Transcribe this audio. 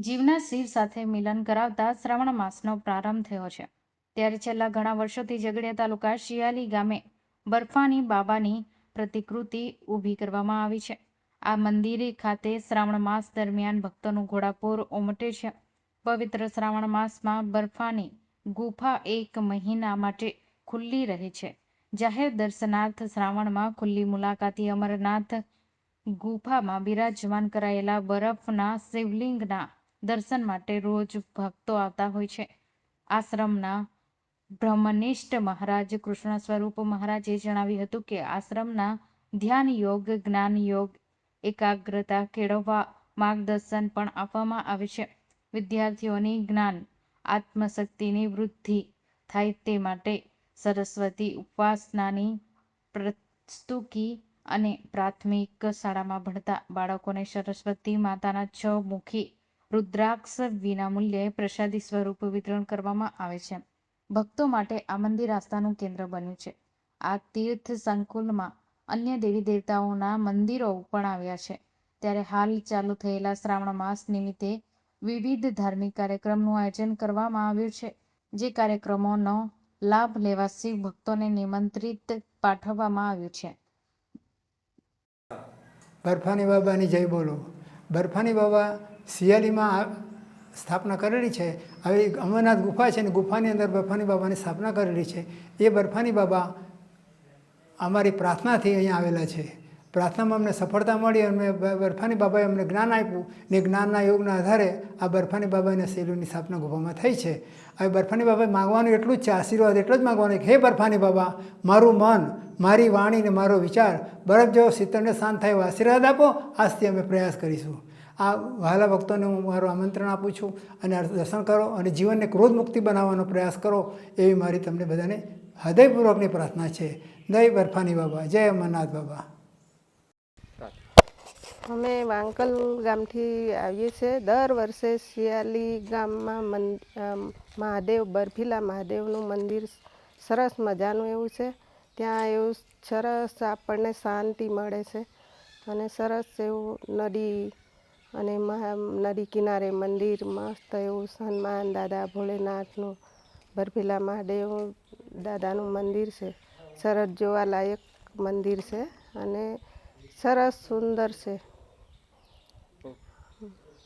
જીવના શિવ સાથે મિલન કરાવતા શ્રાવણ માસનો પ્રારંભ થયો છે ત્યારે છેલ્લા ઘણા વર્ષોથી ઝઘડિયા તાલુકા શિયાલી ગામે બર્ફાની બાબાની પ્રતિકૃતિ ઊભી કરવામાં આવી છે. આ મંદિર ખાતે શ્રાવણ માસ દરમિયાન ભક્તોનું ઘોડાપૂર ઉમટે છે. પવિત્ર શ્રાવણ માસમાં બર્ફાની ગુફા 1 મહિના માટે ખુલ્લી રહે છે. જાહેર દર્શનાર્થ શ્રાવણમાં ખુલ્લી મુલાકાતી અમરનાથ ગુફામાં બિરાજમાન કરાયેલા બરફના શિવલિંગના દર્શન માટે રોજ ભક્તો આવતા હોય છે. આશ્રમના બ્રહ્મનિષ્ઠ મહારાજ કૃષ્ણ સ્વરૂપ મહારાજે જણાવ્યું હતું કે આશ્રમના ધ્યાન યોગ, જ્ઞાન યોગ, એકાગ્રતા કેળવવા માર્ગદર્શન પણ આપવામાં આવે છે. વિદ્યાર્થીઓની જ્ઞાન આત્મશક્તિની વૃદ્ધિ થાય તે માટે સરસ્વતી ઉપાસનાની પ્રસ્તુતિ અને પ્રાથમિક શાળામાં ભણતા બાળકોને સરસ્વતી માતાના 6 મુખી રુદ્રાક્ષ વિનામૂલ્યે પ્રસાદી સ્વરૂપ વિતરણ કરવામાં આવે છે. ભક્તો માટે આ મંદિર આસ્થાનું કેન્દ્ર બન્યું છે. આ તીર્થ સંકુલમાં અન્ય દેવી દેવતાઓના મંદિરો પણ આવ્યા છે. ત્યારે હાલ ચાલુ થયેલા શ્રાવણ માસ નિમિત્તે વિવિધ ધાર્મિક કાર્યક્રમનું આયોજન કરવામાં આવ્યું છે. જે કાર્યક્રમોનો લાભ લેવા શિવ ભક્તોને નિમંત્રિત પાઠવવામાં આવ્યું છે. બર્ફાની બાબાની જય બોલો. બર્ફાની બાબા શિયાળીમાં સ્થાપના કરેલી છે. આવી અમરનાથ ગુફા છે ને ગુફાની અંદર બર્ફાની બાબાની સ્થાપના કરેલી છે. એ બર્ફાની બાબા અમારી પ્રાર્થનાથી અહીંયા આવેલા છે. પ્રાર્થનામાં અમને સફળતા મળી અને બર્ફાની બાબાએ અમને જ્ઞાન આપ્યું ને જ્ઞાનના યોગના આધારે આ બર્ફાની બાબાના શિવલિંગની સ્થાપના ગુફામાં થઈ છે. હવે બર્ફાની બાબાએ માગવાનું એટલું જ છે, આશીર્વાદ એટલો જ માગવાનો કે હે બર્ફાની બાબા, મારું મન, મારી વાણી ને મારો વિચાર બરફ જેવો શીતળને શાંત થાય એવો આશીર્વાદ આપો. આજથી અમે પ્રયાસ કરીશું. આ વહાલા ભક્તોને હું મારું આમંત્રણ આપું છું અને દર્શન કરો અને જીવનને ક્રોધ મુક્તિ બનાવવાનો પ્રયાસ કરો એવી મારી તમને બધાને હૃદયપૂર્વકની પ્રાર્થના છે. જય બર્ફાની બાબા, જય અમરનાથ બાબા. અમે વાંકલ ગામથી આવીએ છીએ. દર વર્ષે શિયાલી ગામમાં મહાદેવ, બર્ફીલા મહાદેવનું મંદિર સરસ મજાનું એવું છે. ત્યાં એવું સરસ આપણને શાંતિ મળે છે અને સરસ એવું નદી અને નદી કિનારે મંદિર મસ્ત એવું હનુમાન દાદા, ભોલેનાથનું, બર્ફીલા મહાદેવ દાદાનું મંદિર છે. સરસ જોવાલાયક મંદિર છે અને સરસ સુંદર છે.